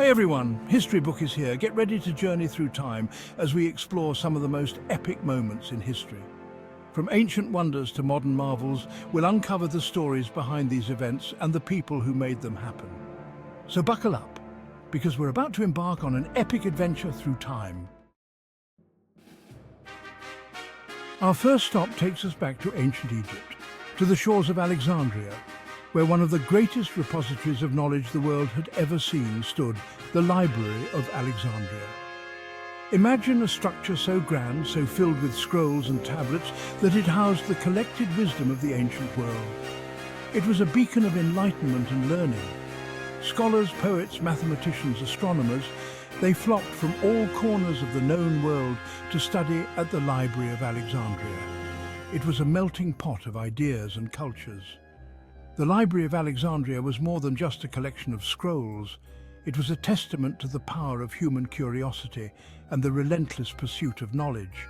Hey everyone, History Book is here. Get ready to journey through time as we explore some of the most epic moments in history. From ancient wonders to modern marvels, we'll uncover the stories behind these events and the people who made them happen. So buckle up, because we're about to embark on an epic adventure through time. Our first stop takes us back to ancient Egypt, to the shores of Alexandria, where one of the greatest repositories of knowledge the world had ever seen stood, the Library of Alexandria. Imagine a structure so grand, so filled with scrolls and tablets, that it housed the collected wisdom of the ancient world. It was a beacon of enlightenment and learning. Scholars, poets, mathematicians, astronomers, they flocked from all corners of the known world to study at the Library of Alexandria. It was a melting pot of ideas and cultures. The Library of Alexandria was more than just a collection of scrolls. It was a testament to the power of human curiosity and the relentless pursuit of knowledge.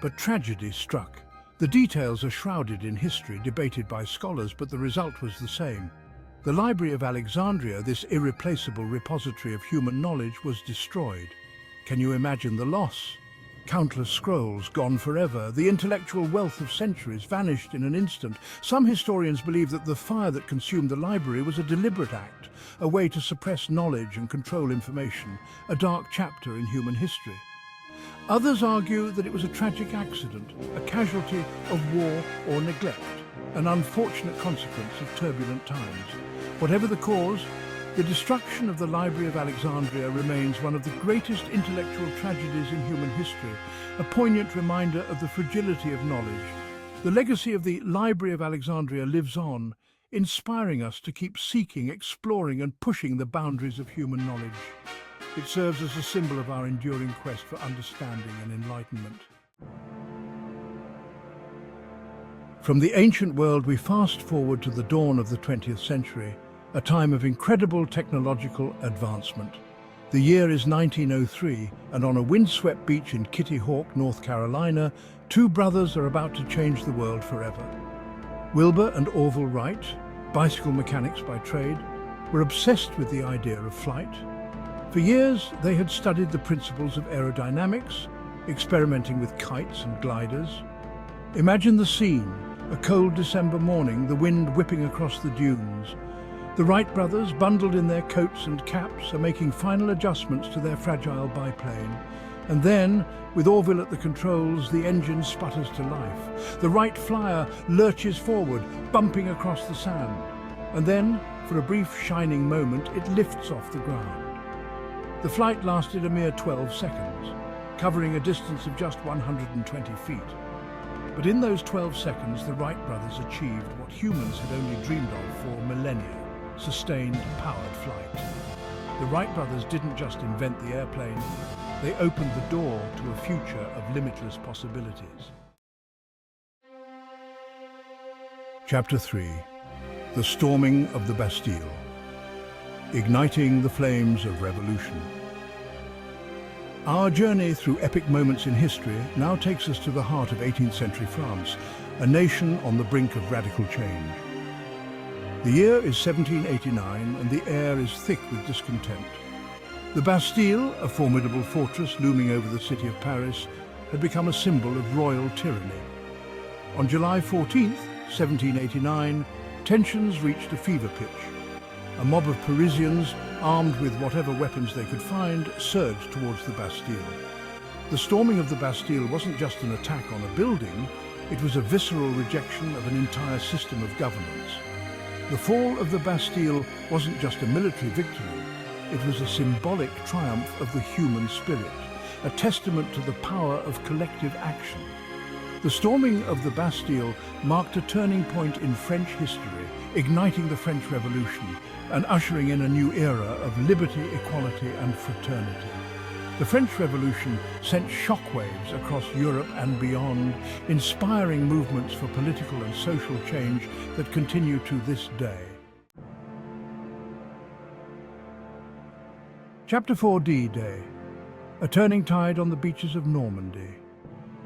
But tragedy struck. The details are shrouded in history, debated by scholars, but the result was the same. The Library of Alexandria, this irreplaceable repository of human knowledge, was destroyed. Can you imagine the loss? Countless scrolls gone forever, the intellectual wealth of centuries vanished in an instant. Some historians believe that the fire that consumed the library was a deliberate act, a way to suppress knowledge and control information, a dark chapter in human history. Others argue that it was a tragic accident, a casualty of war or neglect, an unfortunate consequence of turbulent times. Whatever the cause, the destruction of the Library of Alexandria remains one of the greatest intellectual tragedies in human history, a poignant reminder of the fragility of knowledge. The legacy of the Library of Alexandria lives on, inspiring us to keep seeking, exploring and pushing the boundaries of human knowledge. It serves as a symbol of our enduring quest for understanding and enlightenment. From the ancient world, we fast forward to the dawn of the 20th century, a time of incredible technological advancement. The year is 1903, and on a windswept beach in Kitty Hawk, North Carolina, two brothers are about to change the world forever. Wilbur and Orville Wright, bicycle mechanics by trade, were obsessed with the idea of flight. For years, they had studied the principles of aerodynamics, experimenting with kites and gliders. Imagine the scene, a cold December morning, the wind whipping across the dunes. The Wright brothers, bundled in their coats and caps, are making final adjustments to their fragile biplane. And then, with Orville at the controls, the engine sputters to life. The Wright flyer lurches forward, bumping across the sand. And then, for a brief shining moment, it lifts off the ground. The flight lasted a mere 12 seconds, covering a distance of just 120 feet. But in those 12 seconds, the Wright brothers achieved what humans had only dreamed of for millennia: sustained, powered flight. The Wright brothers didn't just invent the airplane, they opened the door to a future of limitless possibilities. Chapter 3. The Storming of the Bastille. Igniting the flames of revolution. Our journey through epic moments in history now takes us to the heart of 18th century France, a nation on the brink of radical change. The year is 1789 and the air is thick with discontent. The Bastille, a formidable fortress looming over the city of Paris, had become a symbol of royal tyranny. On July 14th, 1789, tensions reached a fever pitch. A mob of Parisians, armed with whatever weapons they could find, surged towards the Bastille. The storming of the Bastille wasn't just an attack on a building, it was a visceral rejection of an entire system of governance. The fall of the Bastille wasn't just a military victory, it was a symbolic triumph of the human spirit, a testament to the power of collective action. The storming of the Bastille marked a turning point in French history, igniting the French Revolution and ushering in a new era of liberty, equality and fraternity. The French Revolution sent shockwaves across Europe and beyond, inspiring movements for political and social change that continue to this day. Chapter 4: D-Day. A turning tide on the beaches of Normandy.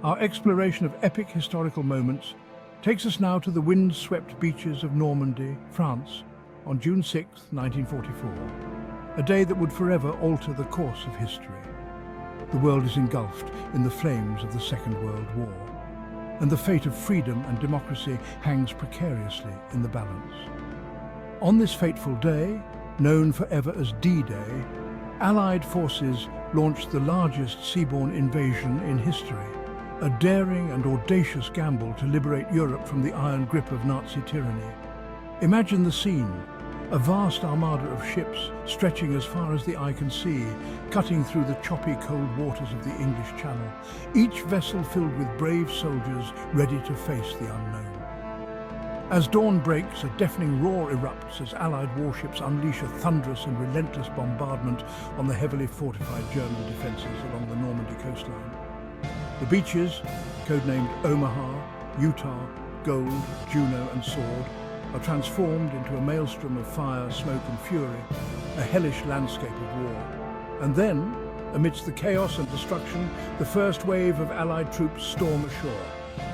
Our exploration of epic historical moments takes us now to the wind-swept beaches of Normandy, France, on June 6, 1944. a day that would forever alter the course of history. The world is engulfed in the flames of the Second World War, and the fate of freedom and democracy hangs precariously in the balance. On this fateful day, known forever as D-Day, Allied forces launched the largest seaborne invasion in history, a daring and audacious gamble to liberate Europe from the iron grip of Nazi tyranny. Imagine the scene: a vast armada of ships stretching as far as the eye can see, cutting through the choppy cold waters of the English Channel, each vessel filled with brave soldiers ready to face the unknown. As dawn breaks, a deafening roar erupts as Allied warships unleash a thunderous and relentless bombardment on the heavily fortified German defences along the Normandy coastline. The beaches, codenamed Omaha, Utah, Gold, Juno and Sword, are transformed into a maelstrom of fire, smoke and fury, a hellish landscape of war. And then, amidst the chaos and destruction, the first wave of Allied troops storm ashore,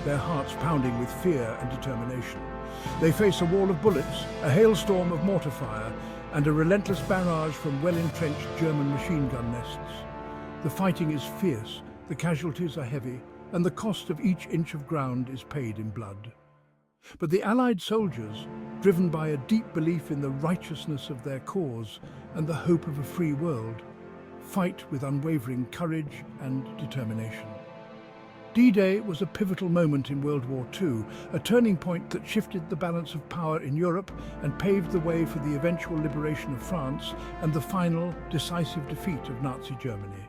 their hearts pounding with fear and determination. They face a wall of bullets, a hailstorm of mortar fire, and a relentless barrage from well-entrenched German machine gun nests. The fighting is fierce, the casualties are heavy, and the cost of each inch of ground is paid in blood. But the Allied soldiers, driven by a deep belief in the righteousness of their cause and the hope of a free world, fight with unwavering courage and determination. D-Day was a pivotal moment in World War II, a turning point that shifted the balance of power in Europe and paved the way for the eventual liberation of France and the final, decisive defeat of Nazi Germany.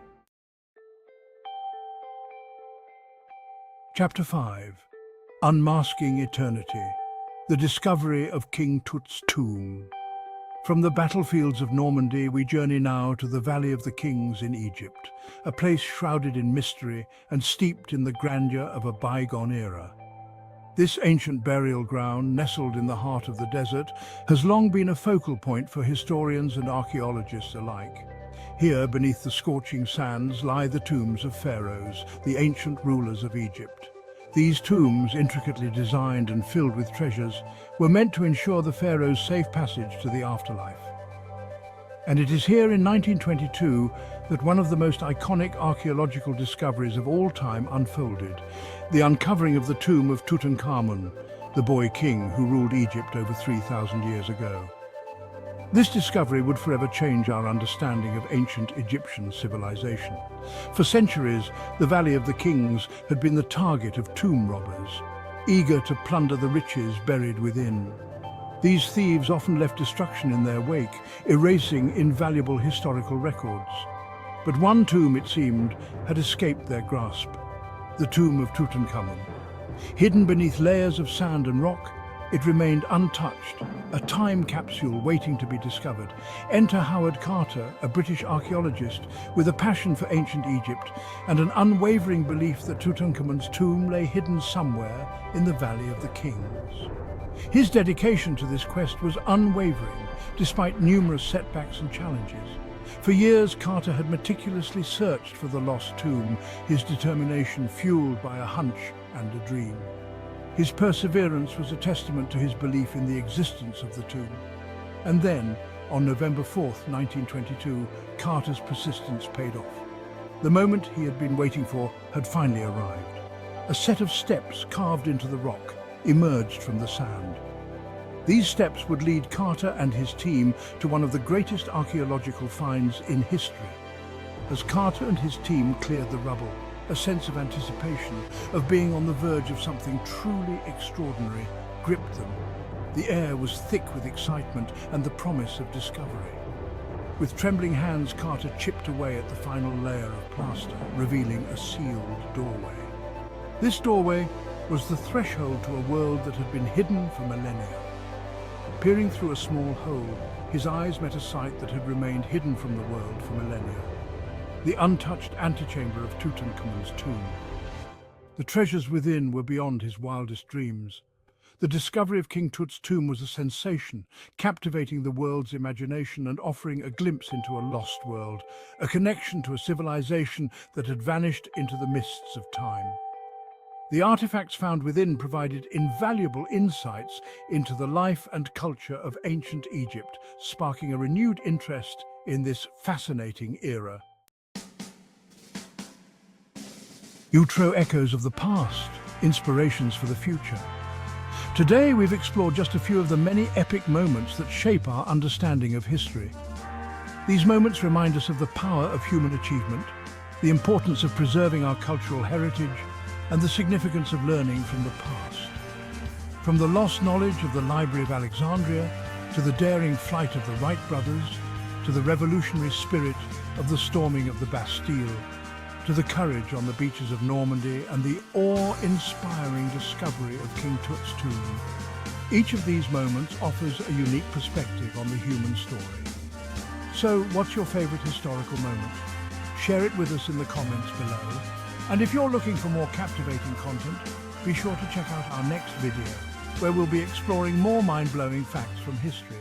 Chapter 5. Unmasking Eternity. The discovery of King Tut's tomb. From the battlefields of Normandy, we journey now to the Valley of the Kings in Egypt, a place shrouded in mystery and steeped in the grandeur of a bygone era. This ancient burial ground, nestled in the heart of the desert, has long been a focal point for historians and archaeologists alike. Here, beneath the scorching sands, lie the tombs of pharaohs, the ancient rulers of Egypt. These tombs, intricately designed and filled with treasures, were meant to ensure the pharaoh's safe passage to the afterlife. And it is here in 1922 that one of the most iconic archaeological discoveries of all time unfolded, the uncovering of the tomb of Tutankhamun, the boy king who ruled Egypt over 3,000 years ago. This discovery would forever change our understanding of ancient Egyptian civilization. For centuries, the Valley of the Kings had been the target of tomb robbers, eager to plunder the riches buried within. These thieves often left destruction in their wake, erasing invaluable historical records. But one tomb, it seemed, had escaped their grasp: the tomb of Tutankhamun. Hidden beneath layers of sand and rock, it remained untouched, a time capsule waiting to be discovered. Enter Howard Carter, a British archaeologist with a passion for ancient Egypt and an unwavering belief that Tutankhamun's tomb lay hidden somewhere in the Valley of the Kings. His dedication to this quest was unwavering, despite numerous setbacks and challenges. For years, Carter had meticulously searched for the lost tomb, his determination fueled by a hunch and a dream. His perseverance was a testament to his belief in the existence of the tomb. And then, on November 4th, 1922, Carter's persistence paid off. The moment he had been waiting for had finally arrived. A set of steps carved into the rock emerged from the sand. These steps would lead Carter and his team to one of the greatest archaeological finds in history. As Carter and his team cleared the rubble, a sense of anticipation, of being on the verge of something truly extraordinary, gripped them. The air was thick with excitement and the promise of discovery. With trembling hands, Carter chipped away at the final layer of plaster, revealing a sealed doorway. This doorway was the threshold to a world that had been hidden for millennia. Peering through a small hole, his eyes met a sight that had remained hidden from the world for millennia: the untouched antechamber of Tutankhamun's tomb. The treasures within were beyond his wildest dreams. The discovery of King Tut's tomb was a sensation, captivating the world's imagination and offering a glimpse into a lost world, a connection to a civilization that had vanished into the mists of time. The artifacts found within provided invaluable insights into the life and culture of ancient Egypt, sparking a renewed interest in this fascinating era. Utro echoes of the past, inspirations for the future. Today we've explored just a few of the many epic moments that shape our understanding of history. These moments remind us of the power of human achievement, the importance of preserving our cultural heritage, and the significance of learning from the past. From the lost knowledge of the Library of Alexandria, to the daring flight of the Wright brothers, to the revolutionary spirit of the storming of the Bastille, to the courage on the beaches of Normandy and the awe-inspiring discovery of King Tut's tomb. Each of these moments offers a unique perspective on the human story. So, what's your favorite historical moment? Share it with us in the comments below. And if you're looking for more captivating content, be sure to check out our next video, where we'll be exploring more mind-blowing facts from history.